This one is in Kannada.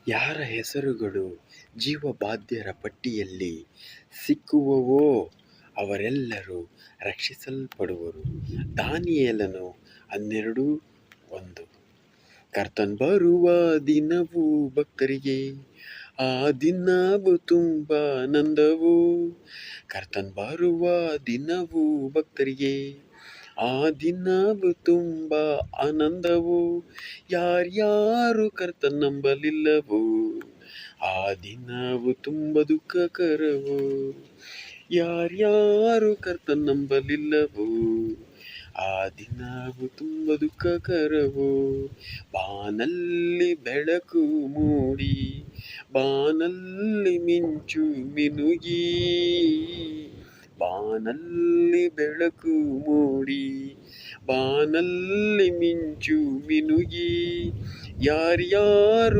ಯಾರ ಹೆಸರುಗಳು ಜೀವಬಾಧ್ಯರ ಪಟ್ಟಿಯಲ್ಲಿ ಸಿಕ್ಕುವವೋ ಅವರೆಲ್ಲರೂ ರಕ್ಷಿಸಲ್ಪಡುವರು. ದಾನಿಯೇಲನು 12:1. ಕರ್ತನ್ ಬರುವ ದಿನವು ಭಕ್ತರಿಗೆ, ಆ ದಿನವು ತುಂಬ ಆನಂದವು. ಕರ್ತನ್ ಬರುವ ದಿನವು ಭಕ್ತರಿಗೆ, ಆ ದಿನವು ತುಂಬ ಆನಂದವು. ಯಾರ್ಯಾರು ಕರ್ತನ್ ನಂಬಲಿಲ್ಲವೋ ಆ ದಿನವು ತುಂಬ ದುಃಖಕರವು. ಯಾರ್ಯಾರು ಕರ್ತನ್ ನಂಬಲಿಲ್ಲವೋ ಆ ದಿನವು ತುಂಬ ದುಃಖಕರವು. ಬಾನಲ್ಲಿ ಬೆಳಕು ಮೂಡಿ, ಬಾನಲ್ಲಿ ಮಿಂಚು ಮಿನುಗಿ, ಬಾನಲ್ಲಿ ಬೆಳಕು ಮೂಡಿ, ಬಾನಲ್ಲಿ ಮಿಂಚು ಮಿನುಗಿ, ಯಾರ್ಯಾರು